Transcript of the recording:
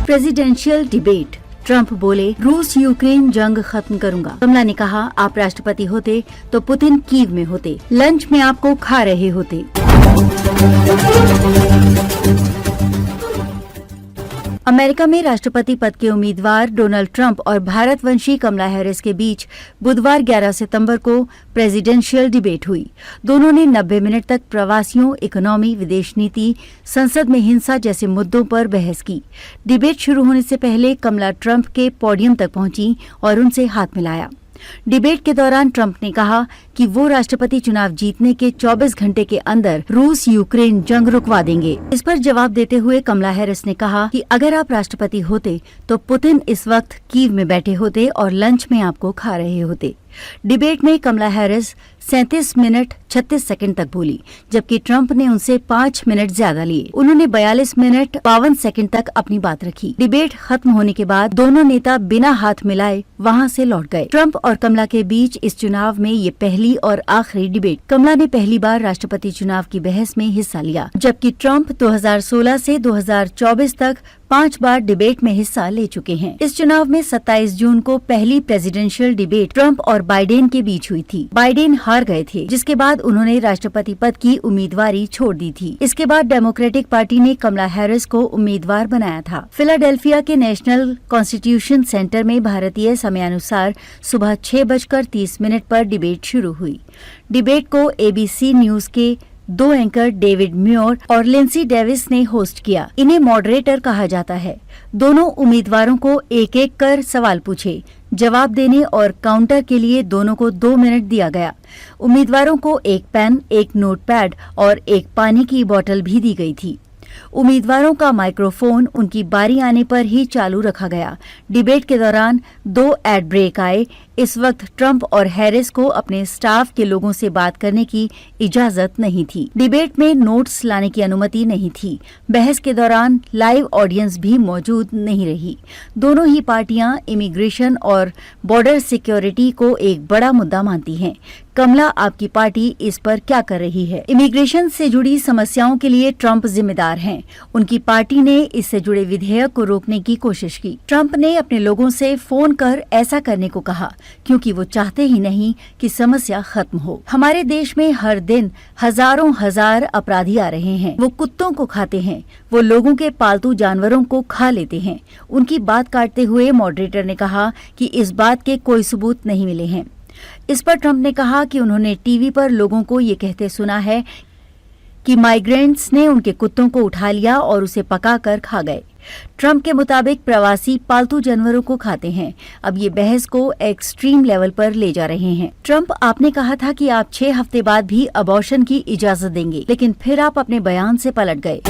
Presidential debate. Trump बोले, रूस Ukraine जंग खत्म करूंगा। कमला ने कहा, आप राष्ट्रपति होते तो पुतिन कीव में होते, लंच में आपको खा रहे होते। अमेरिका में राष्ट्रपति पद के उम्मीदवार डोनाल्ड ट्रंप और भारतवंशी कमला हैरिस के बीच बुधवार 11 सितंबर को प्रेसिडेंशियल डिबेट हुई। दोनों ने 90 मिनट तक प्रवासियों, इकोनॉमी, विदेश नीति, संसद में हिंसा जैसे मुद्दों पर बहस की। डिबेट शुरू होने से पहले कमला ट्रंप के पोडियम तक पहुंची और उनसे हाथ मिलाया। डिबेट के दौरान ट्रंप ने कहा कि वो राष्ट्रपति चुनाव जीतने के 24 घंटे के अंदर रूस यूक्रेन जंग रुकवा देंगे। इस पर जवाब देते हुए कमला हैरिस ने कहा कि अगर आप राष्ट्रपति होते तो पुतिन इस वक्त कीव में बैठे होते और लंच में आपको खा रहे होते। डिबेट में कमला हैरिस 37 मिनट 36 सेकंड तक बोली, जबकि ट्रंप ने उनसे 5 मिनट ज्यादा लिए। उन्होंने 42 मिनट 52 सेकंड तक अपनी बात रखी। डिबेट खत्म होने के बाद दोनों नेता बिना हाथ मिलाए वहां से लौट गए। ट्रंप और कमला के बीच इस चुनाव में ये पहली और आखिरी डिबेट। कमला ने पहली बार राष्ट्रपति चुनाव की बहस में हिस्सा लिया, जबकि ट्रंप 2016 से 2024 तक 5 बार डिबेट में हिस्सा ले चुके हैं। इस चुनाव में 27 जून को पहली प्रेसिडेंशियल डिबेट ट्रंप और बाइडेन के बीच हुई थी। बाइडेन हार गए थे, जिसके बाद उन्होंने राष्ट्रपति पद की उम्मीदवारी छोड़ दी थी। इसके बाद डेमोक्रेटिक पार्टी ने कमला हैरिस को उम्मीदवार बनाया था। फिलाडेल्फिया के नेशनल कॉन्स्टिट्यूशन सेंटर में भारतीय समयानुसार सुबह 6:30 पर डिबेट शुरू हुई। डिबेट को ABC न्यूज के 2 एंकर डेविड म्योर और लिंसी डेविस ने होस्ट किया। इन्हें मॉडरेटर कहा जाता है। दोनों उम्मीदवारों को एक एक कर सवाल पूछे। जवाब देने और काउंटर के लिए दोनों को 2 मिनट दिया गया। उम्मीदवारों को एक पेन, एक नोटपैड और एक पानी की बोतल भी दी गई थी। उम्मीदवारों का माइक्रोफोन उनकी बारी आने पर ही चालू रखा गया। डिबेट के दौरान 2 एड ब्रेक आए। इस वक्त ट्रंप और हैरिस को अपने स्टाफ के लोगों से बात करने की इजाजत नहीं थी। डिबेट में नोट्स लाने की अनुमति नहीं थी। बहस के दौरान लाइव ऑडियंस भी मौजूद नहीं रही। दोनों ही पार्टियां इमिग्रेशन और बॉर्डर सिक्योरिटी को एक बड़ा मुद्दा मानती हैं। कमला, आपकी पार्टी इस पर क्या कर रही है? इमिग्रेशन से जुड़ी समस्याओं के लिए ट्रंप जिम्मेदार हैं। उनकी पार्टी ने इससे जुड़े विधेयक को रोकने की कोशिश की। ट्रंप ने अपने लोगों से फोन कर ऐसा करने को कहा, क्योंकि वो चाहते ही नहीं कि समस्या खत्म हो। हमारे देश में हर दिन हजार अपराधी आ रहे हैं। वो कुत्तों को खाते हैं, वो लोगों के पालतू जानवरों को खा लेते हैं। उनकी बात काटते हुए मॉडरेटर ने कहा कि इस बात के कोई सबूत नहीं मिले हैं। इस पर ट्रंप ने कहा कि उन्होंने टीवी पर लोगों को ये कहते सुना है कि माइग्रेंट्स ने उनके कुत्तों को उठा लिया और उसे पकाकर खा गए। ट्रंप के मुताबिक प्रवासी पालतू जानवरों को खाते हैं। अब ये बहस को एक्सट्रीम लेवल पर ले जा रहे हैं। ट्रंप, आपने कहा था कि आप 6 हफ्ते बाद भी अबॉर्शन की इजाजत देंगे, लेकिन फिर आप अपने बयान से पलट गए।